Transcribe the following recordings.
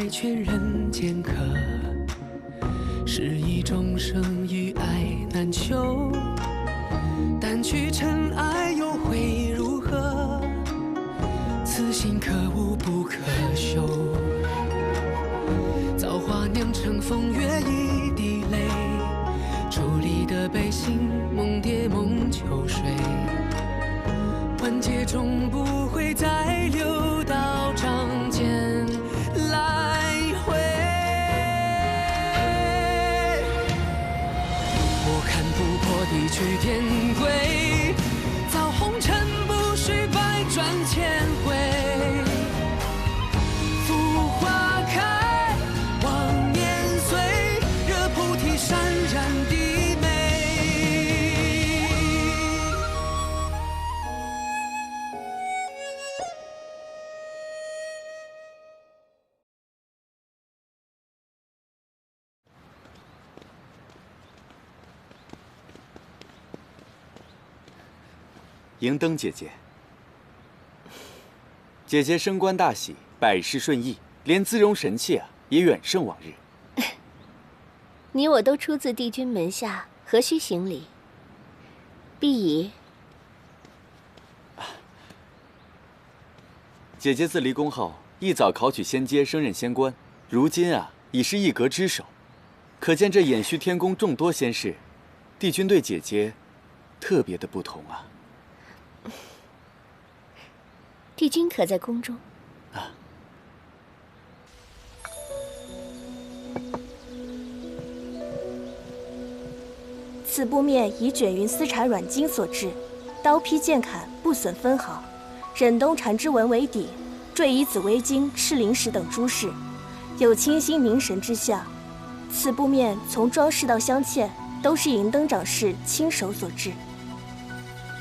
百圈人间客，是一众生与爱难求。掸去尘埃又会如何？此心可无不可修。造化酿成风月一滴泪，伫立的悲心梦蝶梦秋水。万劫终不会再流到掌间来回。我看不破地去天归，造红尘不须百转千回。浮花开，望年岁，惹菩提潸然低眉。迎灯姐姐，姐姐升官大喜，百事顺意，连姿容神气也远胜往日。你我都出自帝君门下，何须行礼？必仪。姐姐自离宫后，一早考取仙阶，升任仙官，如今已是一阁之首，可见这偃虚天宫众多仙士，帝君对姐姐特别的不同啊。帝君可在宫中？此布面以卷云丝柴软金所制，刀劈剑砍不损分毫，忍冬缠枝纹为底，缀以紫微晶、赤灵石等珠饰，有清新凝神之象。此布面从装饰到镶嵌，都是银灯掌事亲手所制。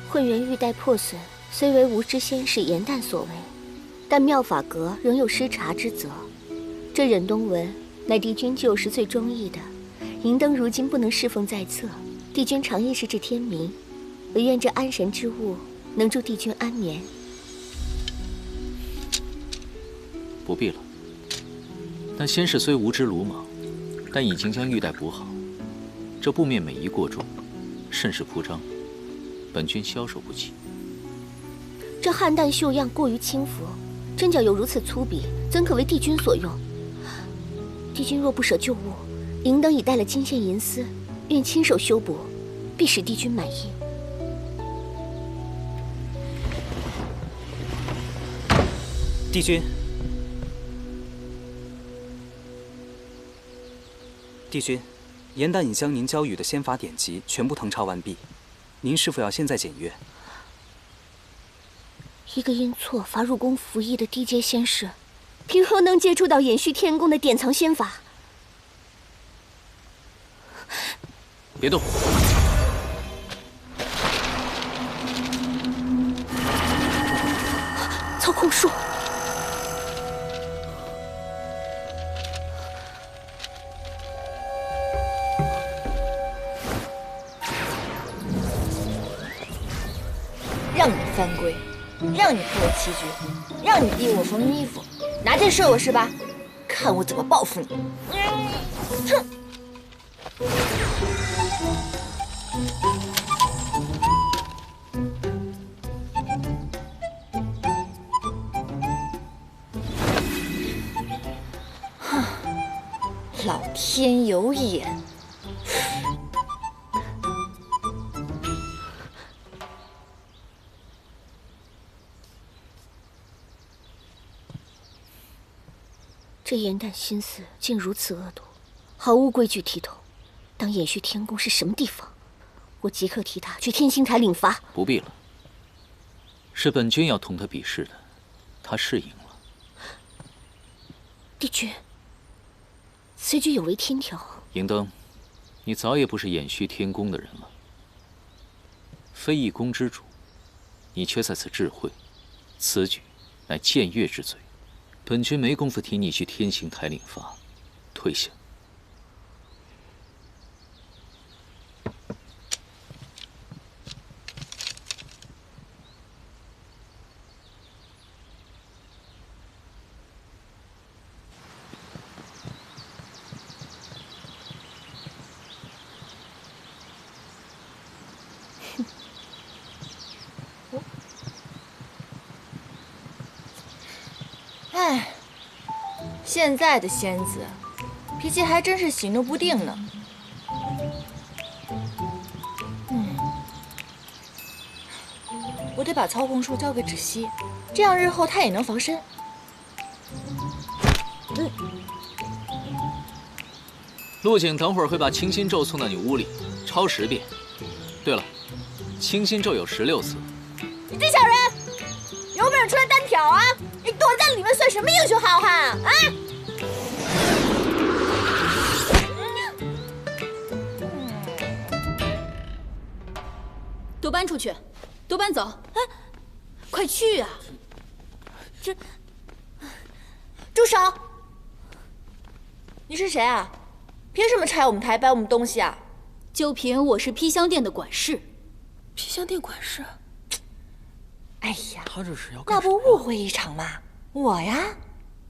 混元玉带破损，虽为无知仙士严旦所为，但妙法阁仍有失察之责。这忍冬纹乃帝君旧时最中意的，银灯如今不能侍奉在侧，帝君常意是至天明，唯愿这安神之物能助帝君安眠。不必了。但仙士虽无知鲁莽，但已经将玉带补好。这布面每一过重，甚是铺张，本君消受不起。这汉淡绣样过于轻浮，针脚又如此粗鄙，怎可为帝君所用？帝君若不舍旧物，银灯已带了金线银丝，愿亲手修补，必使帝君满意。帝君，帝君，严旦已将您交予的仙法典籍全部誊抄完毕，您是否要现在检阅？一个因错罚入宫服役的低阶仙士，凭何能接触到偃虚天宫的典藏仙法？别动！操控术！让你犯规，让你破我棋局，让你逼我缝衣服，拿箭射我是吧？看我怎么报复你！哼！老天有眼！这严旦心思竟如此恶毒，毫无规矩体统。当偃虚天宫是什么地方？我即刻替他去天星台领罚。不必了，是本君要同他比试的，他是赢了。帝君，此举有违天条。银灯，你早也不是偃虚天宫的人了，非一宫之主，你却在此智慧，此举乃僭越之罪。本君没工夫替你去天刑台领罚，退下。现在的仙子，脾气还真是喜怒不定呢。我得把操控术交给芷溪，这样日后她也能防身。陆景等会儿会把清心咒送到你屋里，抄10遍。对了，清心咒有16次。你这小人，有本事出来单挑啊！你躲在里面算什么英雄好汉啊？都搬出去，都搬走！哎，快去啊！这，住手！你是谁啊？凭什么拆我们台、搬我们东西啊？就凭我是披香店的管事。披香店管事？哎呀，他这是要那不误会一场吗？我呀，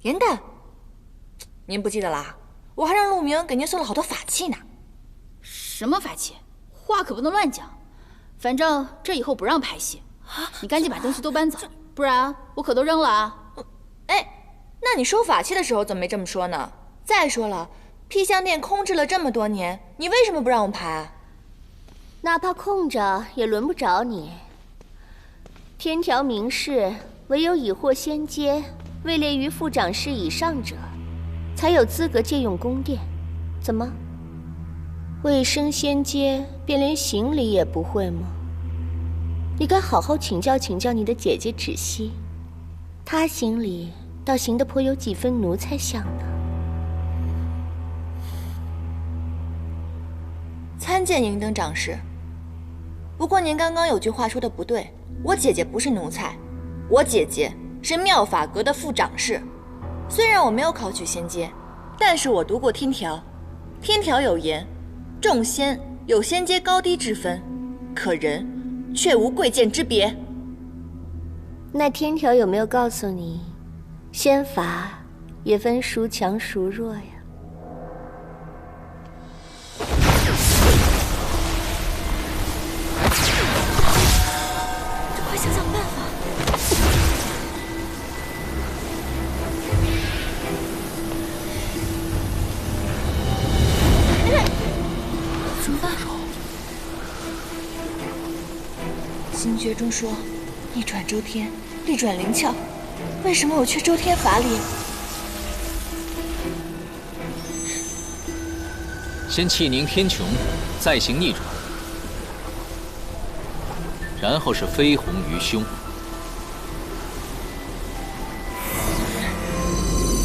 严丹，您不记得啦？我还让陆明给您送了好多法器呢。什么法器？话可不能乱讲。反正这以后不让拍戏，你赶紧把东西都搬走，不然我可都扔了啊！哎，那你收法器的时候怎么没这么说呢？再说了，披香店空置了这么多年，你为什么不让我们排？哪怕空着也轮不着你。天条明示，唯有已获仙阶、位列于副掌事以上者，才有资格借用宫殿。怎么？未升仙阶，便连行礼也不会吗？你该好好请教请教你的姐姐芷溪，她行礼倒行得颇有几分奴才相呢。参见银灯掌事。不过您刚刚有句话说的不对，我姐姐不是奴才，我姐姐是妙法阁的副掌事。虽然我没有考取仙阶，但是我读过天条，天条有言，众仙有仙阶高低之分，可人却无贵贱之别。那天条有没有告诉你，仙法也分孰强孰弱呀？快想想办法！怎么办？心诀中说，逆转周天，力转灵窍。为什么我却周天法力？先气凝天穹，再行逆转，然后是飞鸿于胸。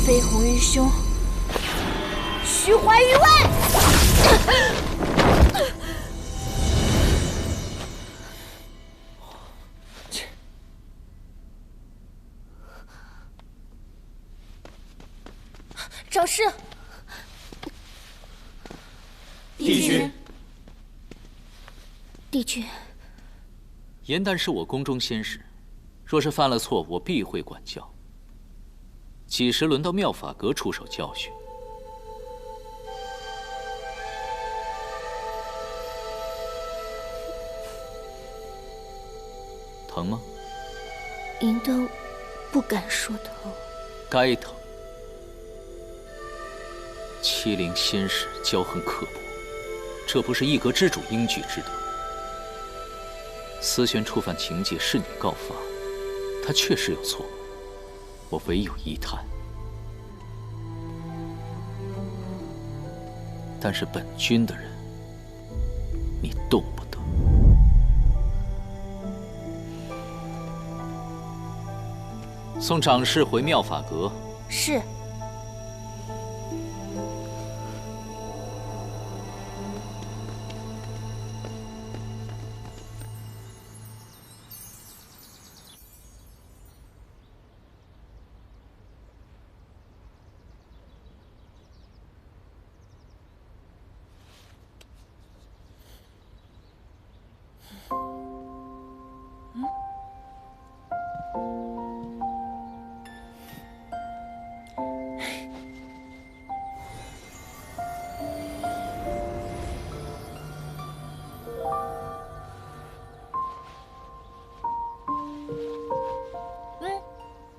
飞鸿于胸，虚怀于外。掌事，帝君，帝君，严丹是我宫中仙使，若是犯了错，我必会管教。几时轮到妙法阁出手教训？疼吗？银灯不敢说疼。该疼。欺凌仙使，骄横刻薄，这不是一阁之主应举之德。思璇触犯情戒，是你告发，他确实有错，我唯有一叹。但是本君的人，你动不得。送掌事回妙法阁。是。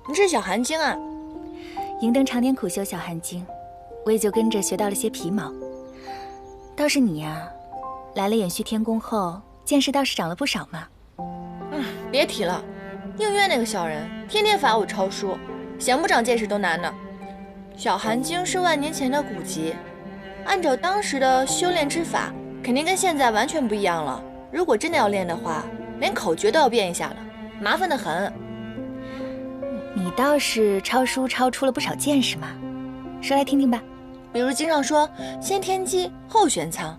你是小韩晶啊？银灯常年苦修小寒经，我也就跟着学到了些皮毛。倒是你呀，来了延续天宫后，见识倒是长了不少嘛。别提了，应月那个小人天天罚我抄书，想不长见识都难呢。小寒经是万年前的古籍，按照当时的修炼之法，肯定跟现在完全不一样了。如果真的要练的话，连口诀都要变一下了，麻烦得很。你倒是抄书抄出了不少见识嘛，说来听听吧。比如经上说先天机后玄苍，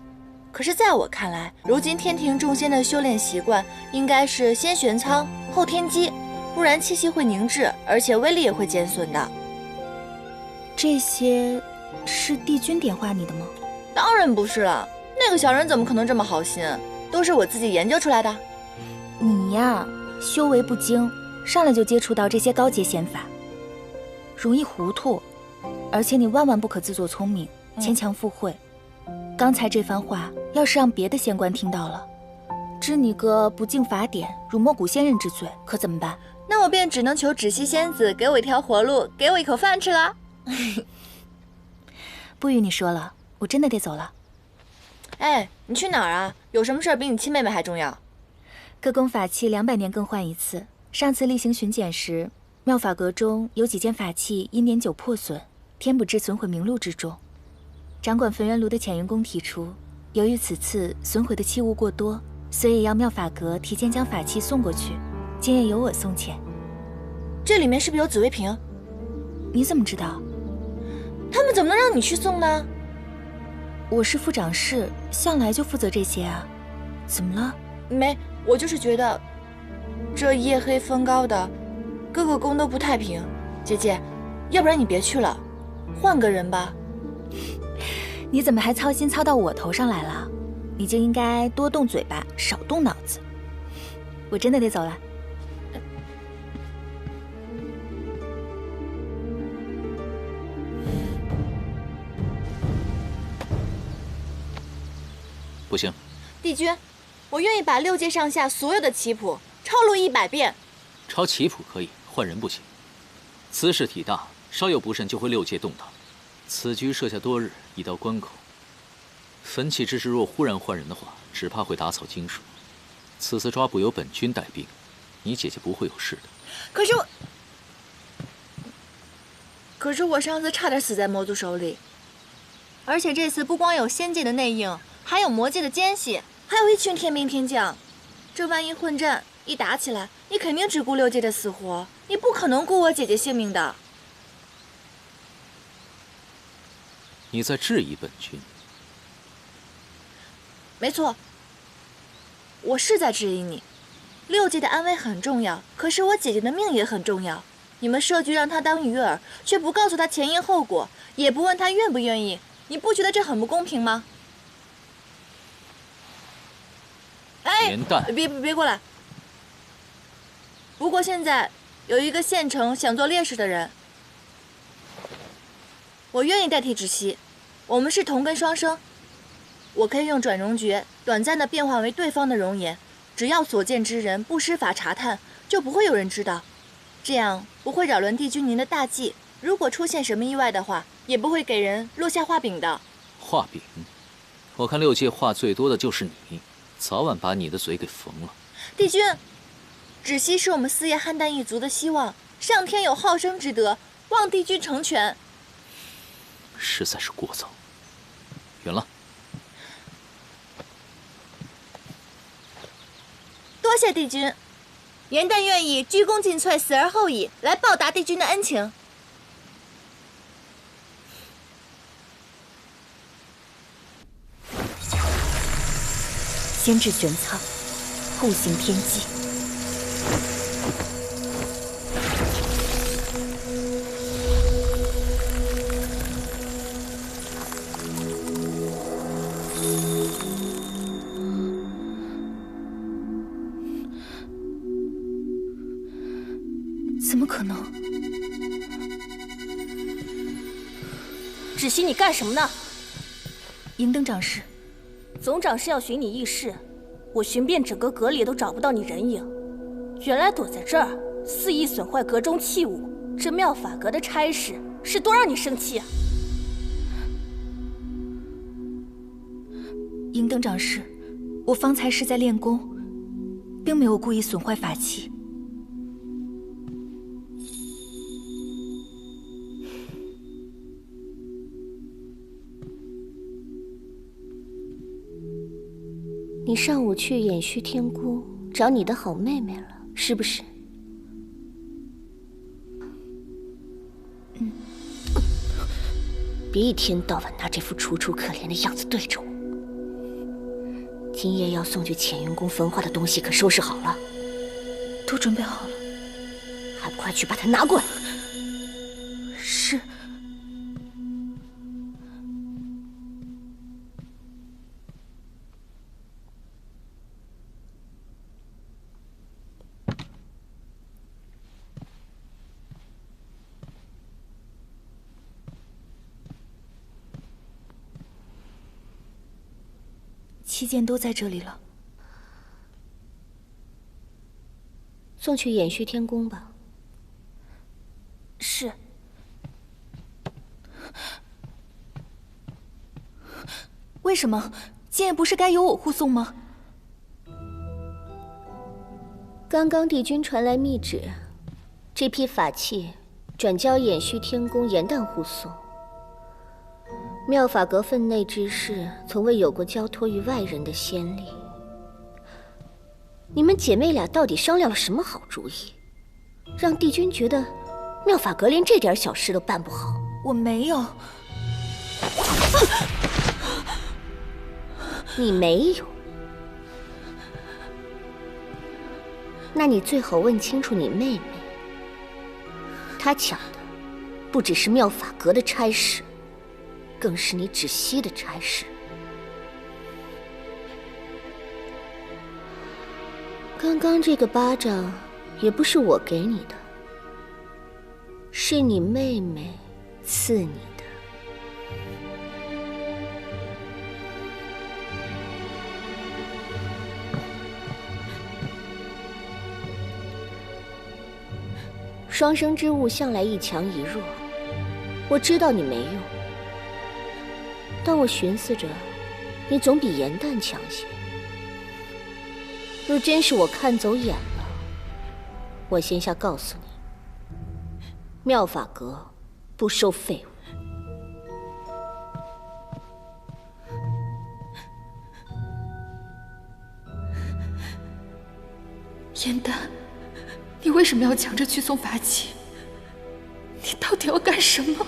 可是在我看来，如今天庭众仙的修炼习惯应该是先玄苍后天机，不然气息会凝滞，而且威力也会减损的。这些是帝君点化你的吗？当然不是了，那个小人怎么可能这么好心？都是我自己研究出来的。你呀，修为不精，上来就接触到这些高阶仙法，容易糊涂，而且你万万不可自作聪明，牵强附会。刚才这番话要是让别的仙官听到了，治你个不敬法典、辱没古仙人之罪，可怎么办？那我便只能求止息仙子给我一条活路，给我一口饭吃了。不与你说了，我真的得走了。哎，你去哪儿啊？有什么事儿比你亲妹妹还重要？各宫法器200年更换一次，上次例行巡检时，妙法阁中有几件法器因年久破损，填补至损毁名录之中。掌管焚元炉的潜云宫提出，由于此次损毁的器物过多，所以要妙法阁提前将法器送过去，今夜由我送钱。这里面是不是有紫薇瓶？你怎么知道？他们怎么能让你去送呢？我是副掌事，向来就负责这些啊。怎么了？没，我就是觉得这夜黑风高的，各个宫都不太平。姐姐，要不然你别去了，换个人吧。你怎么还操心操到我头上来了？你就应该多动嘴巴，少动脑子。我真的得走了。不行，帝君，我愿意把6界上下所有的棋谱抄录100遍。抄棋谱可以，换人不行。此事体大，稍有不慎就会6界动荡。此局设下多日，已到关口。焚气之事若忽然换人的话，只怕会打草惊蛇。此次抓捕由本君带兵，你姐姐不会有事的。可是我上次差点死在魔族手里，而且这次不光有仙界的内应，还有魔界的奸细，还有一群天兵天将。这万一混战一打起来，你肯定只顾6界的死活，你不可能顾我姐姐性命的。你在质疑本君？没错，我是在质疑你。6界的安危很重要，可是我姐姐的命也很重要。你们设局让她当鱼饵，却不告诉她前因后果，也不问她愿不愿意，你不觉得这很不公平吗？哎，年代，别过来！不过现在有一个县城想做烈士的人，我愿意代替止息。我们是同根双生，我可以用转容诀短暂的变化为对方的容颜，只要所见之人不施法查探，就不会有人知道。这样不会扰乱帝君您的大计。如果出现什么意外的话，也不会给人落下画饼的。画饼？我看6界话最多的就是你，早晚把你的嘴给缝了。帝君，止息是我们四叶邯郸一族的希望，上天有好生之德，望帝君成全。实在是过早。远了。多谢帝君，元旦愿意鞠躬尽瘁，死而后已，来报答帝君的恩情。先至玄苍，后行天机。怎么可能？芷溪，你干什么呢？银灯掌事，总掌事要寻你议事，我寻遍整个阁里都找不到你人影，原来躲在这儿，肆意损坏阁中器物。这妙法阁的差事是多让你生气啊！银灯长师，我方才是在练功，并没有故意损坏法器。你上午去偃虚天宫找你的好妹妹了，是不是？别一天到晚拿这副楚楚可怜的样子对着我。今夜要送去乾云宫焚化的东西可收拾好了？都准备好了，还不快去把它拿过来！是。七件都在这里了，送去偃虚天宫吧。是。为什么？今夜不是该由我护送吗？刚刚帝君传来密旨，这批法器转交偃虚天宫严旦护送。妙法阁分内之事，从未有过交托于外人的先例。你们姐妹俩到底商量了什么好主意，让帝君觉得妙法阁连这点小事都办不好？我没有。你没有？那你最好问清楚你妹妹，她抢的不只是妙法阁的差事，更是你芷溪的差事。刚刚这个巴掌也不是我给你的，是你妹妹赐你的。双生之物向来一强一弱，我知道你没用，但我寻思着，你总比严旦强些。若真是我看走眼了，我先下告诉你，妙法阁不收废物。严旦，你为什么要抢着去送法器？你到底要干什么？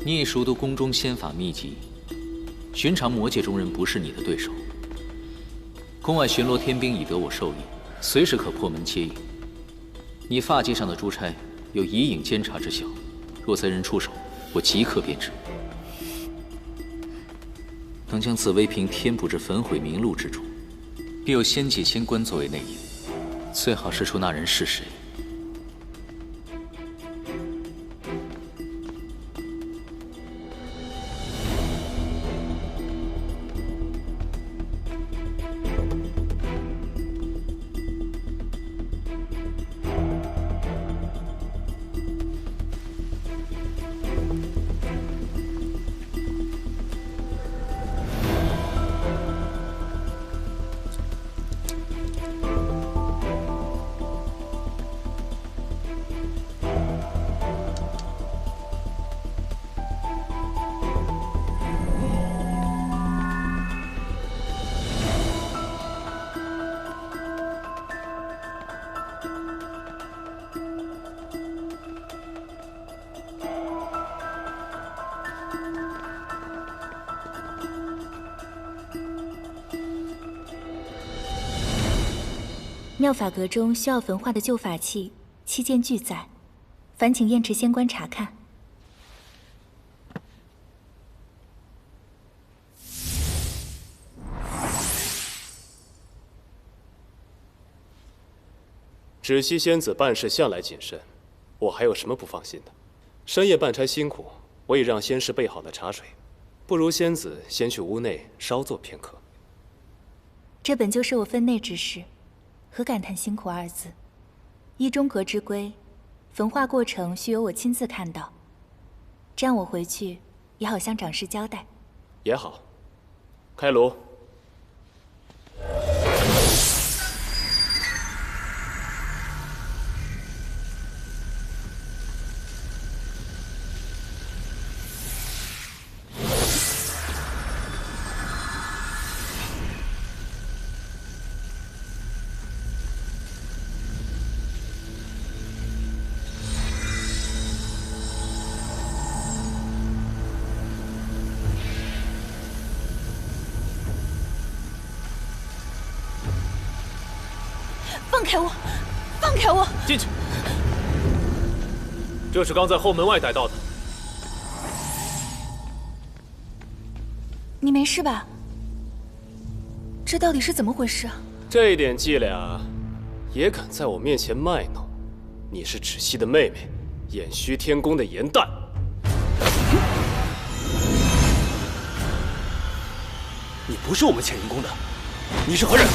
你已熟读宫中仙法秘籍，寻常魔界中人不是你的对手。宫外巡逻天兵已得我授意，随时可破门接应。你发髻上的珠钗有以影监察之效，若贼人出手，我即刻便知。能将紫薇瓶添补至焚毁名录之中，必有仙界仙官作为内应，最好试出那人是谁。妙法阁中需要焚化的旧法器7件俱在，烦请燕池仙官查看。芷溪仙子办事向来谨慎，我还有什么不放心的？深夜办差辛苦，我已让仙师备好了茶水，不如仙子先去屋内稍坐片刻。这本就是我分内之事，何敢叹辛苦二字？依中阁之规，焚化过程须由我亲自看到，这样我回去也好向长师交代。也好，开炉。放开我！放开我！进去。这是刚在后门外逮到的。你没事吧？这到底是怎么回事啊？这点伎俩，也敢在我面前卖弄？你是芷溪的妹妹，偃虚天宫的颜淡。你不是我们潜云宫的，你是何人？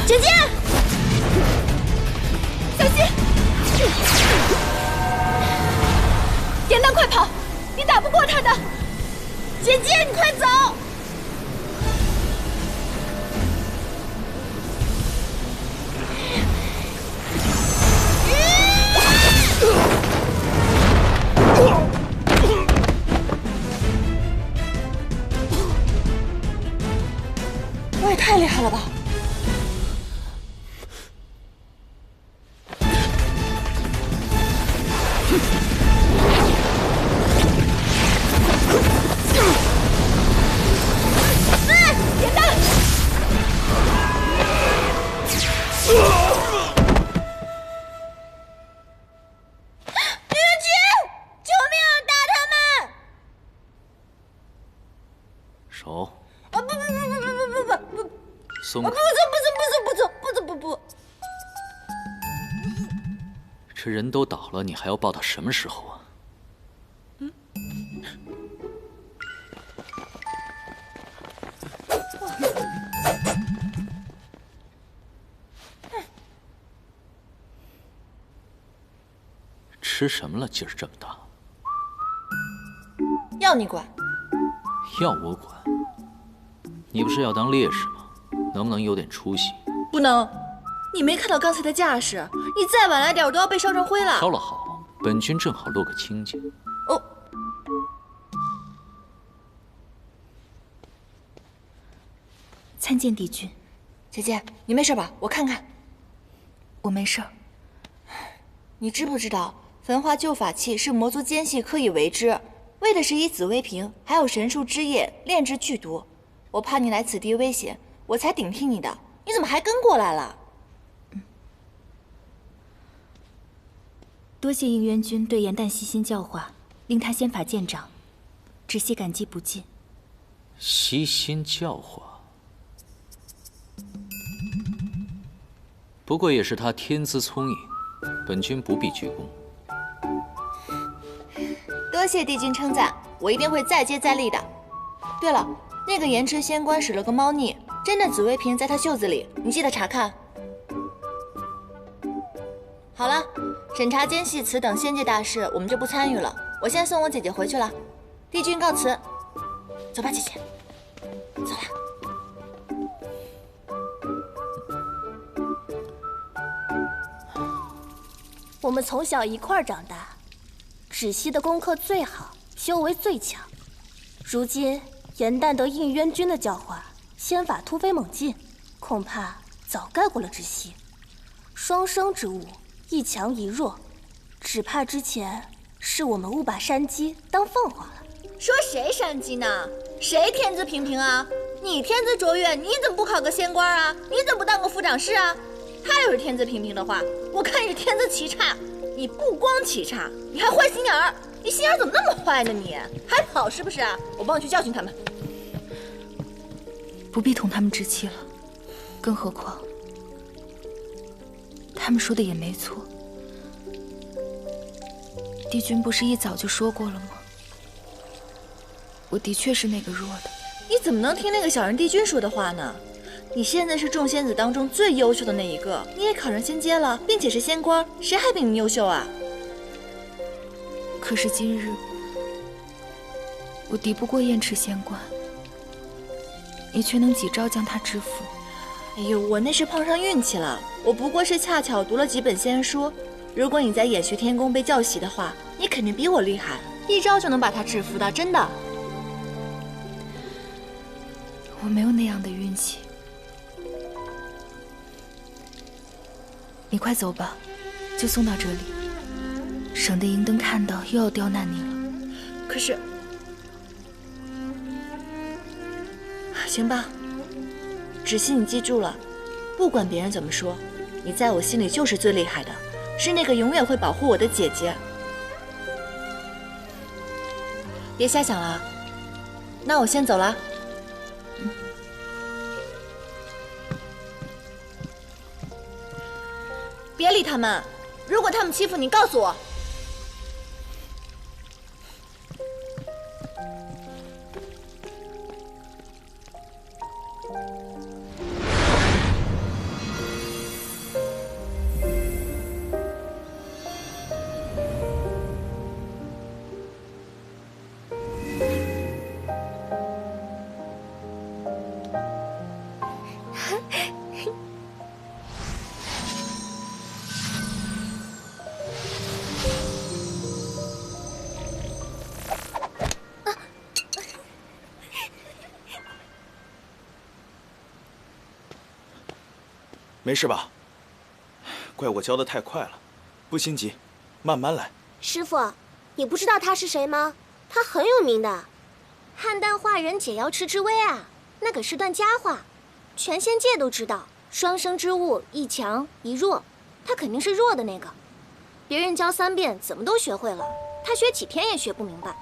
姐姐，小心！颜淡，快跑！你打不过他的。姐姐，你快走！我也太厉害了吧！颜淡！云君，救命啊！打他们！手。啊不！松开！不！这人都倒了，你还要抱到什么时候啊？吃什么了？劲儿这么大？要你管？要我管？你不是要当烈士吗？能不能有点出息？不能！你没看到刚才的架势，你再晚来点，我都要被烧成灰了。烧了好，本君正好落个清净。哦，参见帝君。姐姐，你没事吧？我看看。我没事。你知不知道，焚化旧法器是魔族奸细刻意为之，为的是以紫薇瓶还有神树之液炼制剧毒。我怕你来此地危险，我才顶替你的。你怎么还跟过来了？多谢应渊君对颜淡悉心教化，令他仙法见长，芷溪感激不尽。悉心教化，不过也是他天资聪颖，本君不必鞠躬。多谢帝君称赞，我一定会再接再厉的。对了，那个盐池仙官使了个猫腻，真的紫薇瓶在他袖子里，你记得查看。好了，审查奸细词等仙界大事我们就不参与了，我先送我姐姐回去了。帝君告辞。走吧，姐姐。走了。我们从小一块儿长大，芷溪的功课最好，修为最强。如今颜淡得应渊君的教化，仙法突飞猛进，恐怕早盖过了芷溪。双生之物，一强一弱，只怕之前是我们误把山鸡当凤凰了。说谁山鸡呢？谁天资平平啊？你天资卓越，你怎么不考个仙官啊？你怎么不当个副长事啊？他要是天资平平的话，我看你是天资奇差。你不光奇差，你还坏心眼儿。你心眼怎么那么坏呢？你还跑是不是啊？我帮你去教训他们。不必同他们置气了，更何况他们说的也没错。帝君不是一早就说过了吗？我的确是那个弱的。你怎么能听那个小人帝君说的话呢？你现在是众仙子当中最优秀的那一个，你也考上仙阶了，并且是仙官，谁还比你优秀啊？可是今日我敌不过燕池仙官，你却能几招将他制服。哎呦，我那是碰上运气了，我不过是恰巧读了几本仙书。如果你在演虚天宫被教习的话，你肯定比我厉害，一招就能把他制服的，真的。我没有那样的运气。你快走吧，就送到这里，省得银灯看到又要刁难你了。可是，行吧，芷溪，你记住了，不管别人怎么说，你在我心里就是最厉害的，是那个永远会保护我的姐姐。别瞎想了，那我先走了。别理他们，如果他们欺负你，告诉我。没事吧？怪我教的太快了，不心急，慢慢来。师傅，你不知道他是谁吗？他很有名的，邯郸化人解药池之威啊，那可是段佳话，全仙界都知道。双生之物，一强一弱，他肯定是弱的那个。别人教3遍怎么都学会了，他学几天也学不明白。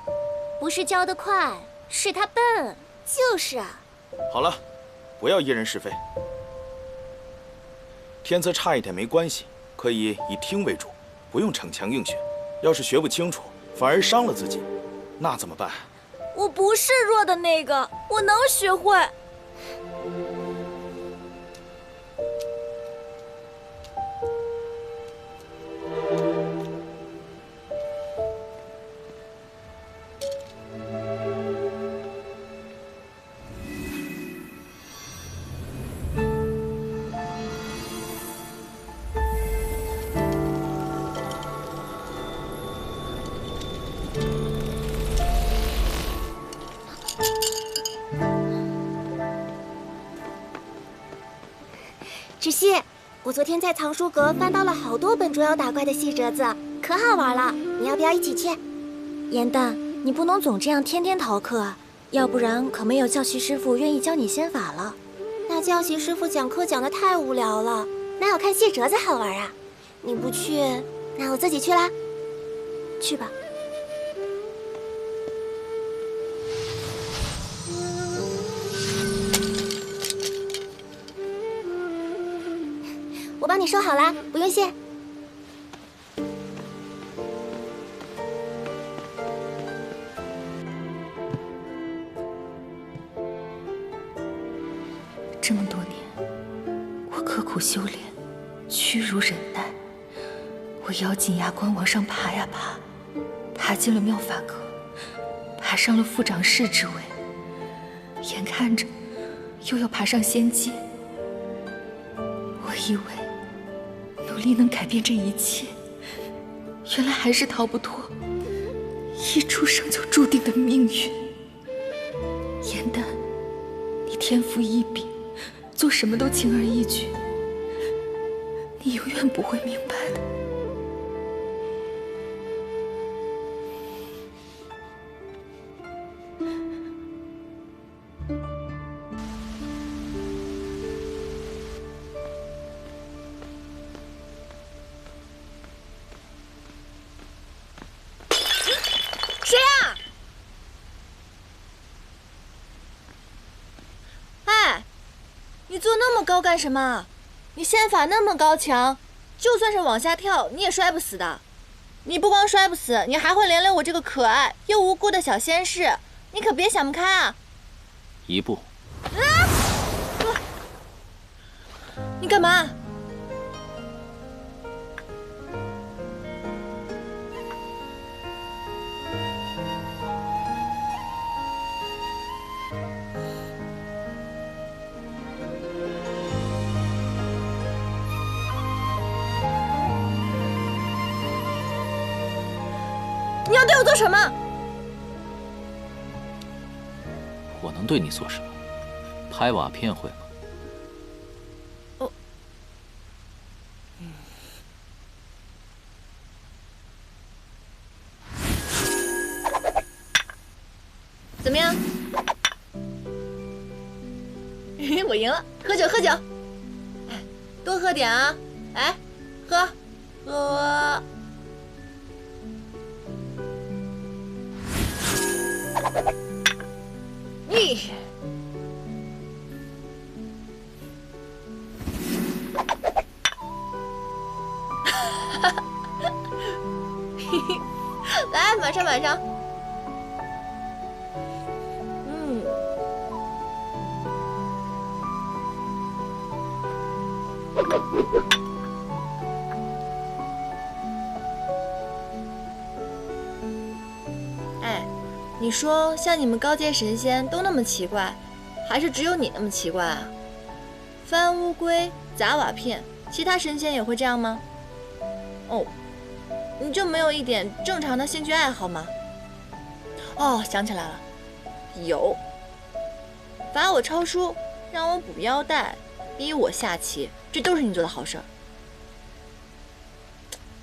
不是教得快，是他笨。就是啊。好了，不要议人是非。天资差一点没关系，可以以听为主，不用逞强硬学。要是学不清楚，反而伤了自己，那怎么办？我不是弱的那个，我能学会。芷溪，我昨天在藏书阁翻到了好多本捉妖打怪的细折子，可好玩了。你要不要一起去？严旦，你不能总这样天天逃课啊，要不然可没有教习师傅愿意教你仙法了。那教习师傅讲课讲得太无聊了，哪有看细折子好玩啊？你不去，那我自己去啦。去吧。我帮你收好啦，不用谢。这么多年，我刻苦修炼，屈辱忍耐，我咬紧牙关往上爬呀爬，爬进了妙法阁，爬上了副长事之位，眼看着又要爬上仙阶。我以为努力能改变这一切，原来还是逃不脱一出生就注定的命运。严旦，你天赋异禀，做什么都轻而易举，你永远不会明白的。高干什么？你仙法那么高强，就算是往下跳，你也摔不死的。你不光摔不死，你还会连累我这个可爱又无辜的小仙士，你可别想不开啊！一步。你干嘛？你要对我做什么？我能对你做什么？拍瓦片会吗？哦，怎么样？我赢了，喝酒喝酒，哎，多喝点啊！哎，喝。咦，来，马上。哎，你说像你们高阶神仙都那么奇怪，还是只有你那么奇怪啊？翻乌龟、砸瓦片，其他神仙也会这样吗？哦，你就没有一点正常的兴趣爱好吗？哦，想起来了，有，罚我抄书，让我补腰带，逼我下棋，这都是你做的好事儿。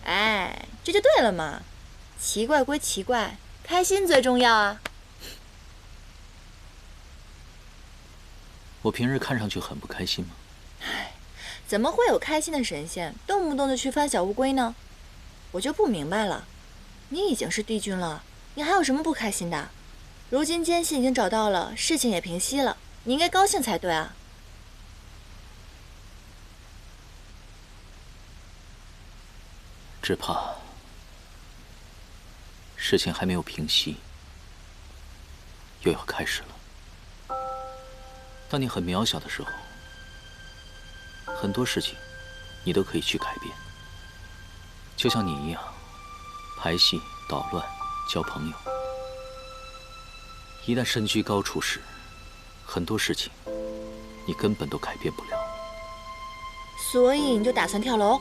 哎，这就对了嘛，奇怪归奇怪，开心最重要啊。我平日看上去很不开心吗？唉，怎么会有开心的神仙动不动就去翻小乌龟呢？我就不明白了，你已经是帝君了，你还有什么不开心的？如今奸细已经找到了，事情也平息了，你应该高兴才对啊。只怕事情还没有平息，又要开始了。当你很渺小的时候，很多事情你都可以去改变。就像你一样，排戏、捣乱、交朋友。一旦身居高处时，很多事情你根本都改变不了。所以你就打算跳楼？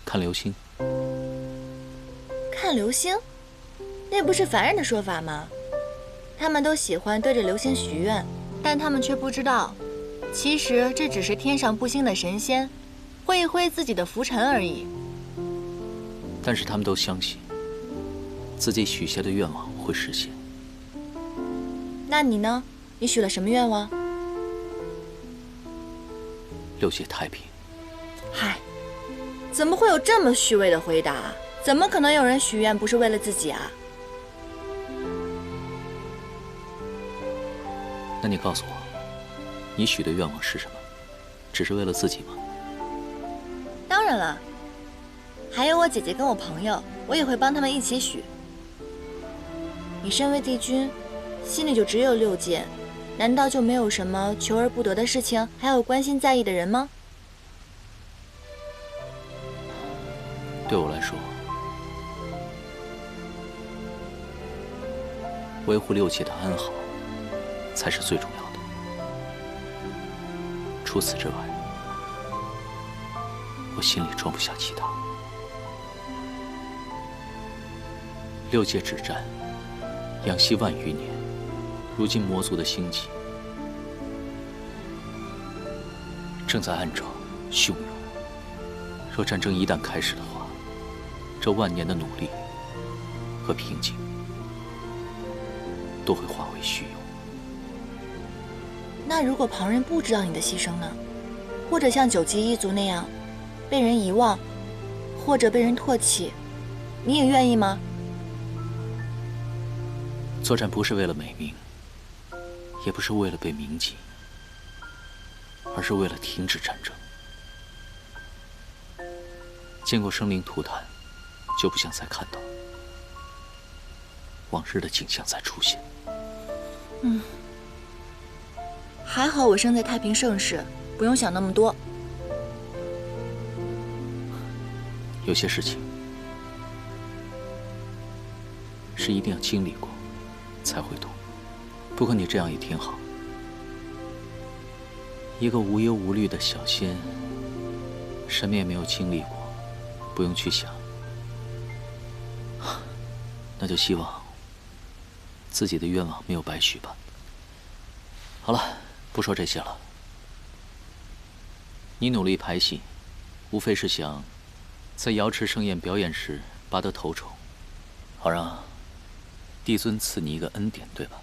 看流星。看流星？那不是凡人的说法吗？他们都喜欢对着流星许愿，但他们却不知道，其实这只是天上布星的神仙挥一挥自己的拂尘而已。但是他们都相信自己许下的愿望会实现。那你呢？你许了什么愿望？6界太平。嗨，怎么会有这么虚伪的回答？怎么可能有人许愿不是为了自己啊？那你告诉我，你许的愿望是什么？只是为了自己吗？当然了，还有我姐姐跟我朋友，我也会帮他们一起许。你身为帝君，心里就只有6界，难道就没有什么求而不得的事情，还有关心在意的人吗？对我来说，维护6界的安好才是最重要的。除此之外，我心里装不下其他。6界之战，养息万余年，如今魔族的兴起正在暗潮汹涌。若战争一旦开始的话，这万年的努力和平静都会化为虚有。那如果旁人不知道你的牺牲呢？或者像9级一族那样被人遗忘，或者被人唾弃，你也愿意吗？作战不是为了美名，也不是为了被铭记，而是为了停止战争。见过生灵涂炭，就不想再看到往日的景象再出现。还好我生在太平盛世，不用想那么多。有些事情是一定要经历过才会懂。不过你这样也挺好，一个无忧无虑的小仙，什么也没有经历过，不用去想，那就希望自己的愿望没有白许吧。好了，不说这些了。你努力排戏，无非是想在瑶池盛宴表演时拔得头筹，好让帝尊赐你一个恩典，对吧？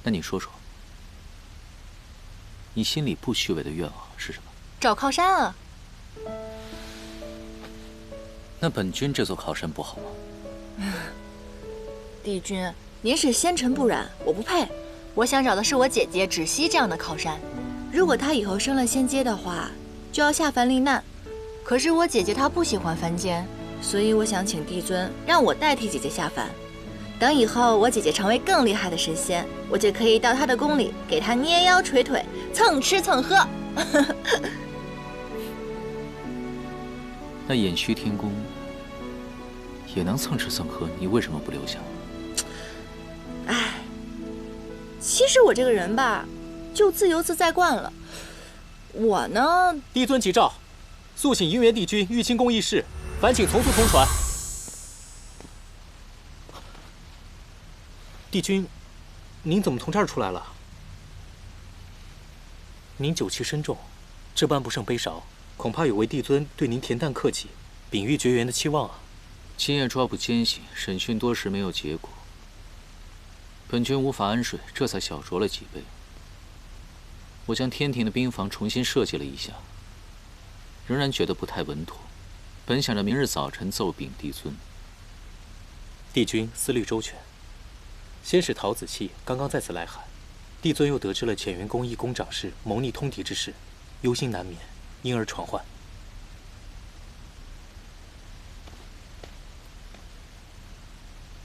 那你说说，你心里不虚伪的愿望是什么？找靠山啊。那本君这座靠山不好吗？帝君，您是仙尘不染，我不配。我想找的是我姐姐芷溪这样的靠山。如果她以后升了仙阶的话，就要下凡历难。可是我姐姐她不喜欢凡间，所以我想请帝尊让我代替姐姐下凡。等以后我姐姐成为更厉害的神仙，我就可以到她的宫里给她捏腰捶腿，蹭吃蹭喝。那偃虚天宫也能蹭吃蹭喝，你为什么不留下？唉，其实我这个人吧，就自由自在惯了。我呢，帝尊急诏，速请银元帝君玉清宫议事，烦请从速通传。帝君，您怎么从这儿出来了？您酒气深重，这般不胜杯勺，恐怕有违帝尊对您恬淡客气、秉玉绝缘的期望啊。今夜抓捕奸细，审讯多时没有结果，本君无法安睡，这才小酌了几杯。我将天庭的兵房重新设计了一下，仍然觉得不太稳妥，本想着明日早晨奏禀帝尊。帝君思虑周全。先是陶子期刚刚在此来函，帝尊又得知了乾元宫一宫长室谋逆通敌之事，忧心难眠，因而传唤。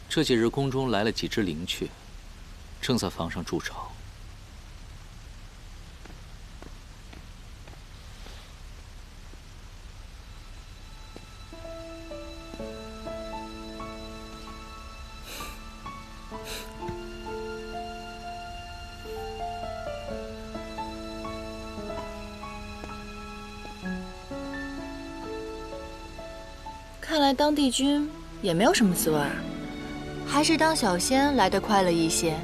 这几日宫中来了几只灵雀，正在房上筑巢。看来当帝君也没有什么滋味儿，还是当小仙来得快乐一些。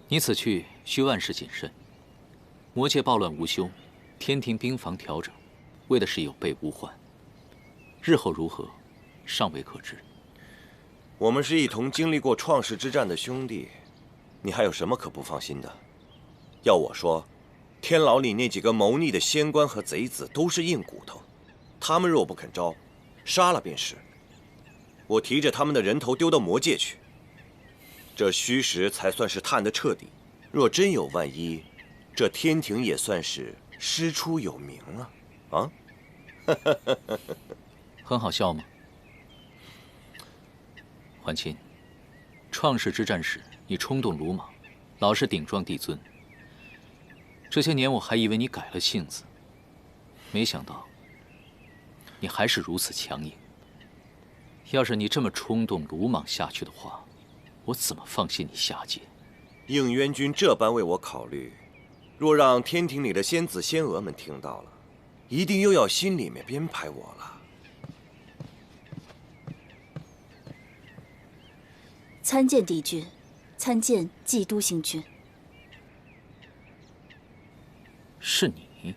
你此去需万事谨慎。魔界暴乱无休，天庭兵防调整，为的是有备无患。日后如何，尚未可知。我们是一同经历过创世之战的兄弟，你还有什么可不放心的？要我说，天牢里那几个谋逆的仙官和贼子都是硬骨头，他们若不肯招，杀了便是。我提着他们的人头丢到魔界去，这虚实才算是探得彻底。若真有万一，这天庭也算是师出有名啊！啊？很好笑吗？桓钦，创世之战时你冲动鲁莽，老是顶撞帝尊。这些年我还以为你改了性子，没想到你还是如此强硬。要是你这么冲动鲁莽下去的话，我怎么放心你下界？应渊君这般为我考虑，若让天庭里的仙子仙娥们听到了，一定又要心里面编排我了。参见帝君，参见冀都星君。是你？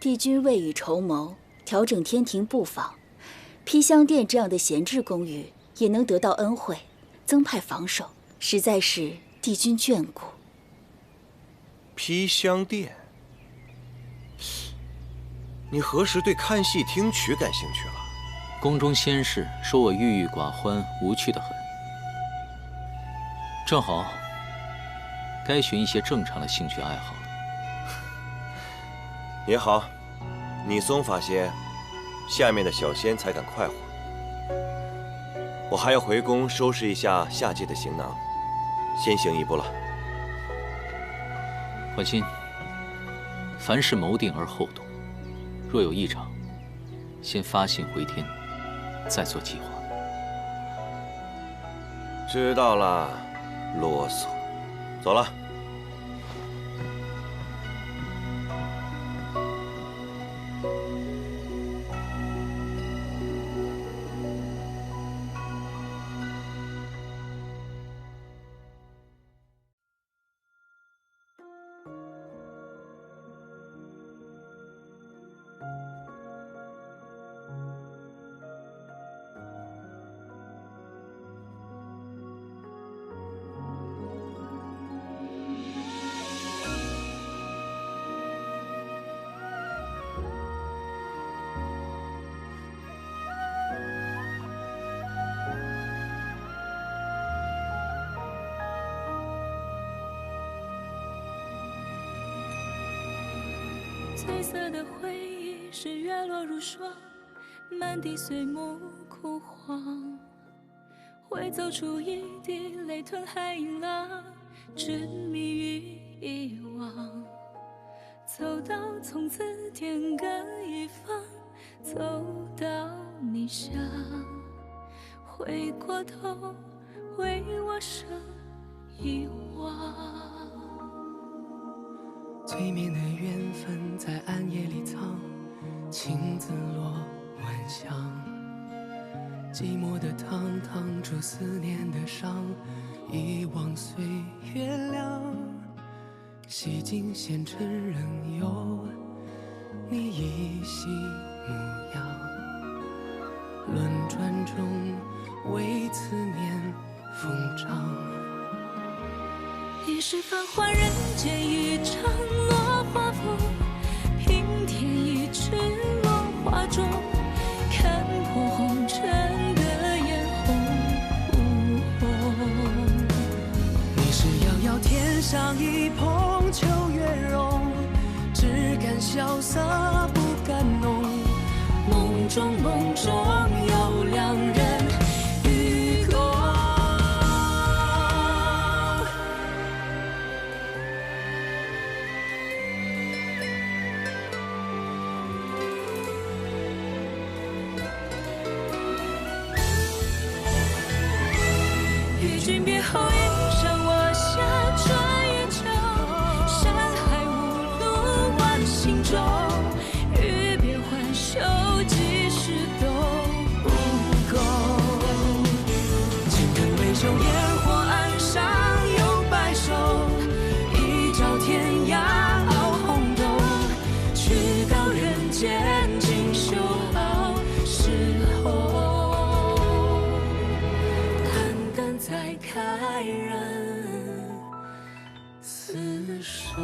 帝君未雨绸缪，调整天庭布防，披香殿这样的闲置公寓，也能得到恩惠，增派防守，实在是帝君眷顾。披香殿，你何时对看戏听曲感兴趣了？宫中仙士说我郁郁寡欢，无趣得很。正好，该寻一些正常的兴趣爱好了。也好，你松法些，下面的小仙才敢快活。我还要回宫收拾一下下界的行囊，先行一步了。欢心，凡事谋定而后动，若有异常，先发信回天，再做计划。知道了，啰嗦。走了。褪色的回忆是月落如霜，满地碎木枯黄，会走出一滴泪吞海银浪，执迷于遗忘。走到从此天各一方，走到你乡，回过头为我生遗忘。催眠的缘分在暗夜里藏，情字落晚香。寂寞的汤烫出思念的伤，遗忘岁月凉。洗尽纤尘仍有你依稀模样，轮转中为思念疯长。一世繁华人间一场落花风，平添一池落花中，看破红尘的眼红。你是遥遥天上一捧秋月容，只敢萧瑟不敢浓。梦中有两人与共。与君别后，一生我下春与秋，山海无路万行舟。欲别还休，几时都不够。情根未休，烟火岸上有白首，一朝天涯熬红豆，去到人间尽修好时候。淡淡再开人厮守。